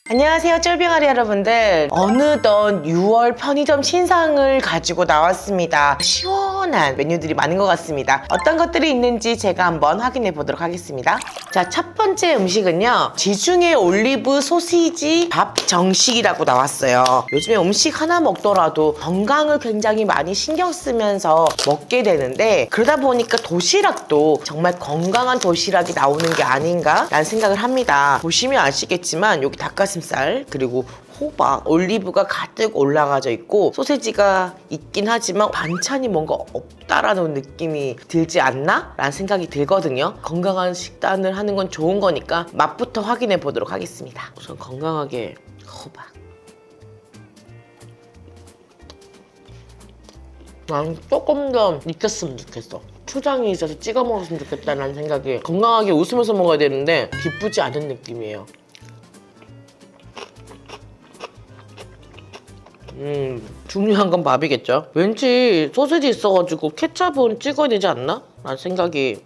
안녕하세요, 쫄병아리 여러분들. 어느덧 6월 편의점 신상을 가지고 나왔습니다. 시원한 메뉴들이 많은 것 같습니다. 어떤 것들이 있는지 제가 한번 확인해 보도록 하겠습니다. 자, 첫 번째 음식은요, 지중해 올리브 소시지 밥 정식이라고 나왔어요. 요즘에 음식 하나 먹더라도 건강을 굉장히 많이 신경 쓰면서 먹게 되는데, 그러다 보니까 도시락도 정말 건강한 도시락이 나오는 게 아닌가 라는 생각을 합니다. 보시면 아시겠지만 여기 닭가슴살 그리고 호박, 올리브가 가득 올라가져 있고 소세지가 있긴 하지만 반찬이 뭔가 없다라는 느낌이 들지 않나? 라는 생각이 들거든요. 건강한 식단을 하는 건 좋은 거니까 맛부터 확인해 보도록 하겠습니다. 우선 건강하게 호박. 난 조금 더 익혔으면 좋겠어. 초장이 있어서 찍어 먹었으면 좋겠다는 생각이. 건강하게 웃으면서 먹어야 되는데 기쁘지 않은 느낌이에요. 중요한 건 밥이겠죠. 왠지 소세지 있어가지고 케찹은 찍어야 되지 않나? 라는 생각이.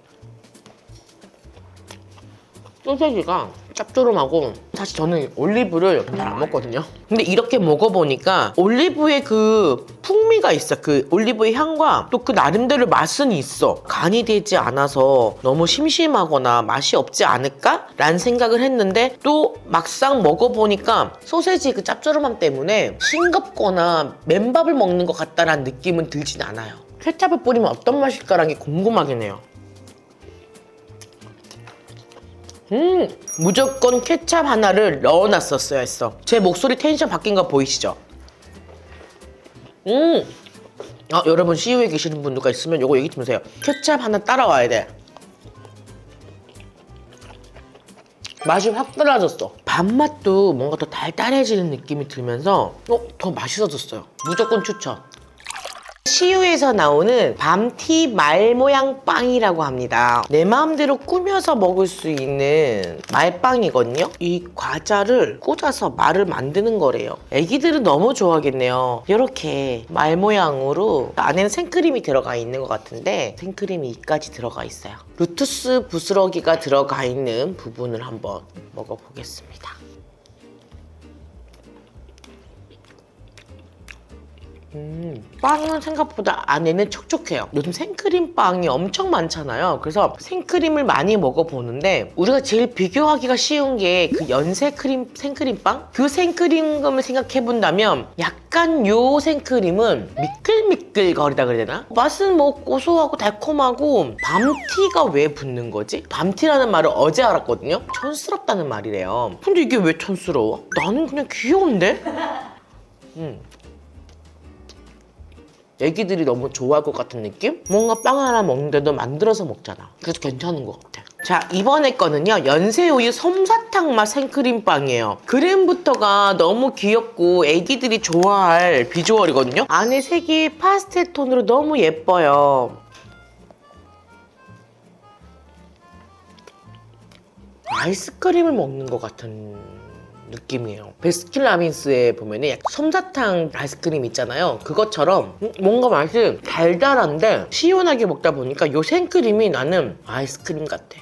소세지가 짭조름하고, 사실 저는 올리브를 잘 안 먹거든요. 근데 이렇게 먹어보니까 올리브의 그 풍미가 있어. 그 올리브의 향과 또 그 나름대로 맛은 있어. 간이 되지 않아서 너무 심심하거나 맛이 없지 않을까? 라는 생각을 했는데, 또 막상 먹어보니까 소세지 그 짭조름함 때문에 싱겁거나 맨밥을 먹는 것 같다라는 느낌은 들진 않아요. 케찹을 뿌리면 어떤 맛일까라는 게 궁금하긴 해요. 무조건 케찹 하나를 넣어놨었어야 했어. 제 목소리 텐션 바뀐 거 보이시죠? 여러분 CU에 계시는 분 누가 있으면 요거 얘기 좀 해주세요. 케찹 하나 따라와야 돼. 맛이 확 달라졌어. 밥맛도 뭔가 더 달달해지는 느낌이 들면서 더 맛있어졌어요. 무조건 추천. CU에서 나오는 밤티 말 모양 빵이라고 합니다. 내 마음대로 꾸며서 먹을 수 있는 말빵이거든요. 이 과자를 꽂아서 말을 만드는 거래요. 애기들은 너무 좋아하겠네요. 이렇게 말 모양으로 안에는 생크림이 들어가 있는 것 같은데 생크림이 2까지 들어가 있어요. 루투스 부스러기가 들어가 있는 부분을 한번 먹어보겠습니다. 빵은 생각보다 안에는 촉촉해요. 요즘 생크림 빵이 엄청 많잖아요. 그래서 생크림을 많이 먹어보는데 우리가 제일 비교하기가 쉬운 게 그 연세 크림 생크림빵? 그 생크림을 생각해본다면 약간 요 생크림은 미끌미끌 거리다 그래야 되나? 맛은 뭐 고소하고 달콤하고 밤티가 왜 붙는 거지? 밤티라는 말을 어제 알았거든요. 촌스럽다는 말이래요. 근데 이게 왜 촌스러워? 나는 그냥 귀여운데? 애기들이 너무 좋아할 것 같은 느낌? 뭔가 빵 하나 먹는데도 만들어서 먹잖아. 그래서 괜찮은 것 같아. 자, 이번에 거는요, 연세우유 솜사탕 맛 생크림빵이에요. 그램부터가 너무 귀엽고 애기들이 좋아할 비주얼이거든요. 안에 색이 파스텔 톤으로 너무 예뻐요. 아이스크림을 먹는 것 같은 느낌이에요. 베스킨라빈스에 보면은 솜사탕 아이스크림 있잖아요. 그것처럼 뭔가 맛이 달달한데 시원하게 먹다 보니까 이 생크림이 나는 아이스크림 같아.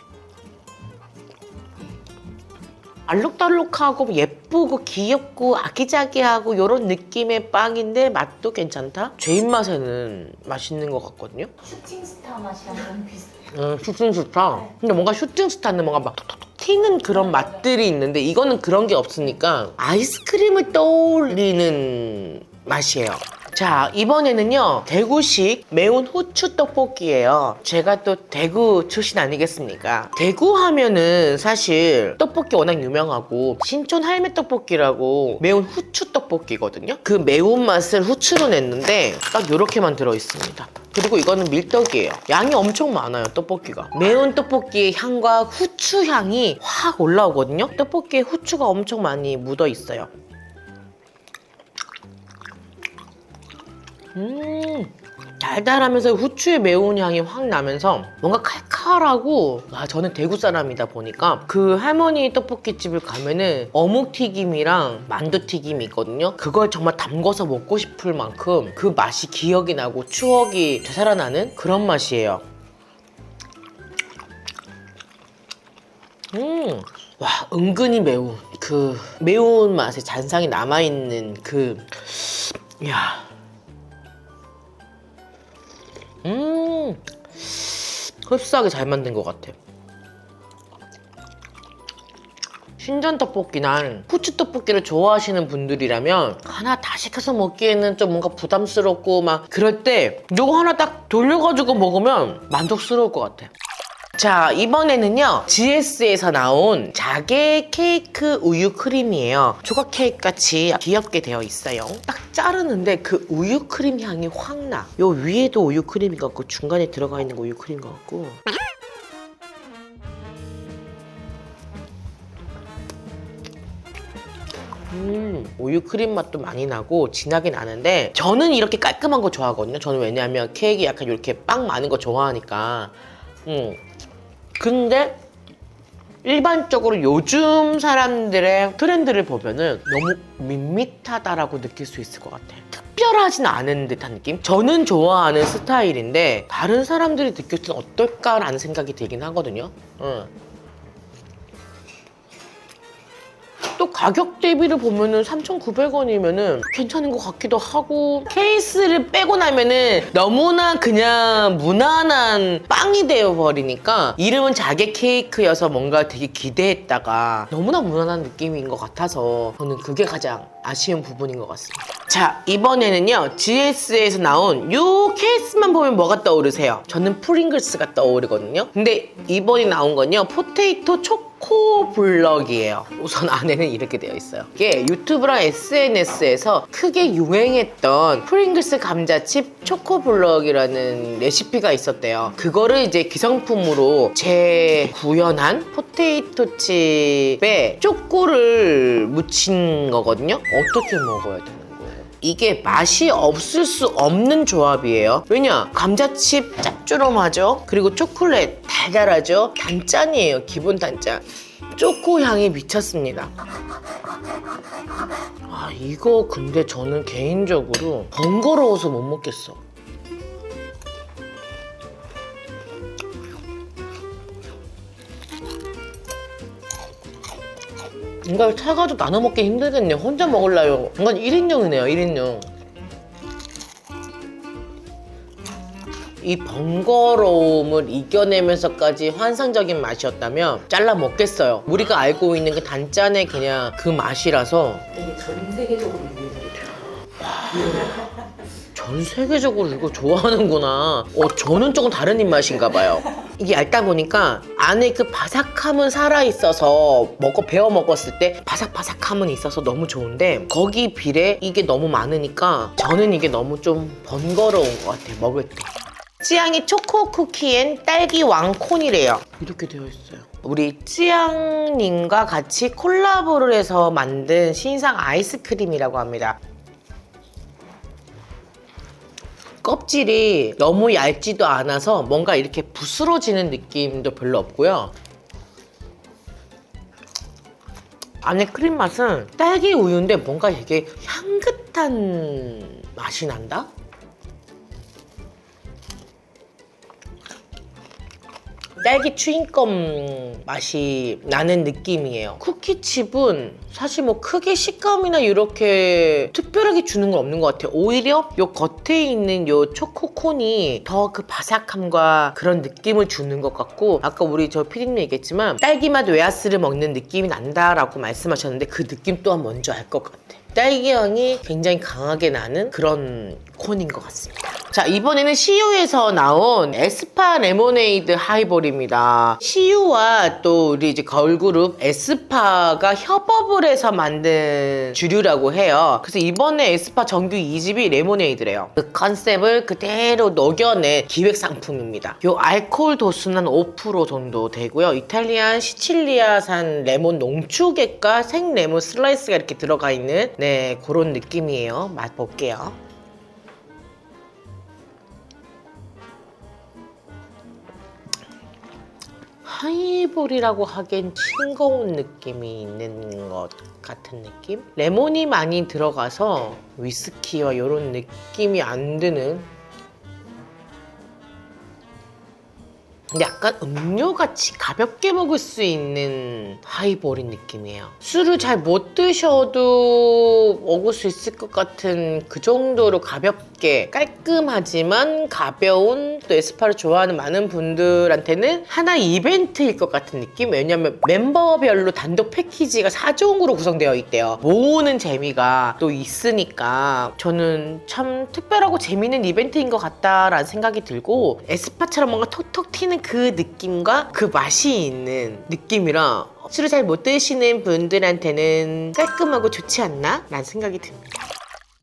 알록달록하고 예쁘고 귀엽고 아기자기하고 이런 느낌의 빵인데 맛도 괜찮다? 제 입맛에는 맛있는 것 같거든요. 슈팅스타 맛이랑 너무 비슷해요. 슈팅스타? 근데 뭔가 슈팅스타는 뭔가 막 톡톡톡 튀는 그런 맛들이 있는데 이거는 그런 게 없으니까 아이스크림을 떠올리는 맛이에요. 자, 이번에는요, 대구식 매운 후추 떡볶이예요. 제가 또 대구 출신 아니겠습니까? 대구 하면은 사실 떡볶이 워낙 유명하고 신촌 할매 떡볶이라고 매운 후추 떡볶이거든요. 그 매운맛을 후추로 냈는데 딱 요렇게만 들어있습니다. 그리고 이거는 밀떡이에요. 양이 엄청 많아요, 떡볶이가. 매운 떡볶이의 향과 후추 향이 확 올라오거든요. 떡볶이에 후추가 엄청 많이 묻어 있어요. 달달하면서 후추의 매운 향이 확 나면서 뭔가 칼칼하고, 저는 대구 사람이다 보니까 그 할머니 떡볶이집을 가면은 어묵튀김이랑 만두튀김이 있거든요. 그걸 정말 담궈서 먹고 싶을 만큼 그 맛이 기억이 나고 추억이 되살아나는 그런 맛이에요. 와, 은근히 매운 그 매운 맛의 잔상이 남아있는 이야. 흡사하게 잘 만든 것 같아. 신전 떡볶이나 후추 떡볶이를 좋아하시는 분들이라면 하나 다 시켜서 먹기에는 좀 뭔가 부담스럽고 막 그럴 때 이거 하나 딱 돌려가지고 먹으면 만족스러울 것 같아. 자, 이번에는요 GS에서 나온 자개 케이크 우유 크림이에요. 조각 케이크 같이 귀엽게 되어 있어요. 딱 자르는데 그 우유 크림 향이 확 나. 요 위에도 우유 크림인 것 같고 중간에 들어가 있는 거 우유 크림인 것 같고. 우유 크림 맛도 많이 나고 진하게 나는데 저는 이렇게 깔끔한 거 좋아하거든요. 저는 왜냐하면 케이크 약간 이렇게 빵 많은 거 좋아하니까. 근데 일반적으로 요즘 사람들의 트렌드를 보면은 너무 밋밋하다라고 느낄 수 있을 것 같아. 특별하진 않은 듯한 느낌? 저는 좋아하는 스타일인데 다른 사람들이 느꼈을 땐 어떨까라는 생각이 들긴 하거든요. 또 가격 대비를 보면은 3,900원이면은 괜찮은 것 같기도 하고, 케이스를 빼고 나면은 너무나 그냥 무난한 빵이 되어버리니까 이름은 자개 케이크여서 뭔가 되게 기대했다가 너무나 무난한 느낌인 것 같아서 저는 그게 가장 아쉬운 부분인 것 같습니다. 자, 이번에는요 GS에서 나온 요 케이스만 보면 뭐가 떠오르세요? 저는 프링글스가 떠오르거든요. 근데 이번에 나온 건요 포테이토 초코 블럭이에요. 우선 안에는 이렇게 되어 있어요. 이게 유튜브랑 SNS에서 크게 유행했던 프링글스 감자칩 초코 블럭이라는 레시피가 있었대요. 그거를 이제 기성품으로 재구현한 포테이토 칩에 초코를 묻힌 거거든요. 어떻게 먹어야 되는 거예요? 이게 맛이 없을 수 없는 조합이에요. 왜냐? 감자칩 짭조름하죠? 그리고 초콜릿 달달하죠? 단짠이에요. 기본 단짠. 초코 향이 미쳤습니다. 이거 근데 저는 개인적으로 번거로워서 못 먹겠어. 이걸 사가지고 나눠 먹기 힘들겠네요. 혼자 먹으려요. 이건 1인용이네요, 1인용. 이 번거로움을 이겨내면서까지 환상적인 맛이었다면 잘라 먹겠어요. 우리가 알고 있는 그 단짠의 그냥 그 맛이라서. 이게 전 세계적으로 유행이에요. 전 세계적으로 이거 좋아하는구나. 저는 조금 다른 입맛인가 봐요. 이게 얇다 보니까 안에 그 바삭함은 살아있어서 베어 먹었을 때 바삭바삭함은 있어서 너무 좋은데 거기 비례 이게 너무 많으니까 저는 이게 너무 좀 번거로운 것 같아요, 먹을 때. 찌양이 초코 쿠키 앤 딸기 왕콘이래요. 이렇게 되어 있어요. 우리 찌양님과 같이 콜라보를 해서 만든 신상 아이스크림이라고 합니다. 껍질이 너무 얇지도 않아서 뭔가 이렇게 부스러지는 느낌도 별로 없고요. 안에 크림 맛은 딸기 우유인데 뭔가 되게 향긋한 맛이 난다? 딸기 추인껌 맛이 나는 느낌이에요. 쿠키칩은 사실 뭐 크게 식감이나 이렇게 특별하게 주는 건 없는 것 같아요. 오히려 요 겉에 있는 요 초코콘이 더 그 바삭함과 그런 느낌을 주는 것 같고, 아까 우리 저 피디님 얘기했지만 딸기맛 웨하스를 먹는 느낌이 난다라고 말씀하셨는데 그 느낌 또한 먼저 알 것 같아. 딸기 향이 굉장히 강하게 나는 그런 콘인 것 같습니다. 자, 이번에는 CU에서 나온 에스파 레모네이드 하이볼입니다. CU와 또 우리 이제 걸그룹 에스파가 협업을 해서 만든 주류라고 해요. 그래서 이번에 에스파 정규 2집이 레모네이드래요. 그 컨셉을 그대로 녹여낸 기획 상품입니다. 요 알코올 도수는 5% 정도 되고요. 이탈리안 시칠리아산 레몬 농축액과 생레몬 슬라이스가 이렇게 들어가 있는 그런 느낌이에요. 맛볼게요. 하이볼이라고 하기엔 싱거운 느낌이 있는 것 같은 느낌? 레몬이 많이 들어가서 위스키와 이런 느낌이 안 드는, 근데 약간 음료같이 가볍게 먹을 수 있는 하이볼인 느낌이에요. 술을 잘 못 드셔도 먹을 수 있을 것 같은 그 정도로 가볍게 깔끔하지만 가벼운, 또 에스파를 좋아하는 많은 분들한테는 하나의 이벤트일 것 같은 느낌? 왜냐면 멤버별로 단독 패키지가 4종으로 구성되어 있대요. 모으는 재미가 또 있으니까 저는 참 특별하고 재미있는 이벤트인 것 같다라는 생각이 들고, 에스파처럼 뭔가 톡톡 튀는 그 느낌과 그 맛이 있는 느낌이라 술을 잘 못 드시는 분들한테는 깔끔하고 좋지 않나? 라는 생각이 듭니다.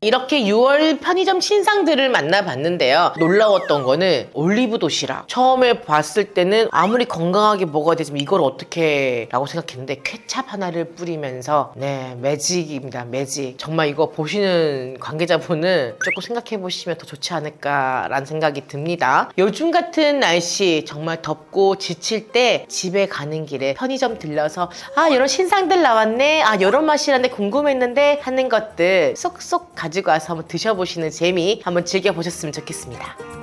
이렇게 6월 편의점 신상들을 만나봤는데요. 놀라웠던 거는 올리브 도시락. 처음에 봤을 때는 아무리 건강하게 먹어야 되지만 이걸 어떻게 라고 생각했는데 케찹 하나를 뿌리면서 매직입니다. 매직. 정말 이거 보시는 관계자분은 조금 생각해 보시면 더 좋지 않을까라는 생각이 듭니다. 요즘 같은 날씨 정말 덥고 지칠 때 집에 가는 길에 편의점 들려서 이런 신상들 나왔네, 이런 맛이라는데 궁금했는데 하는 것들 쏙쏙 가지고 와서 한번 드셔보시는 재미 한번 즐겨보셨으면 좋겠습니다.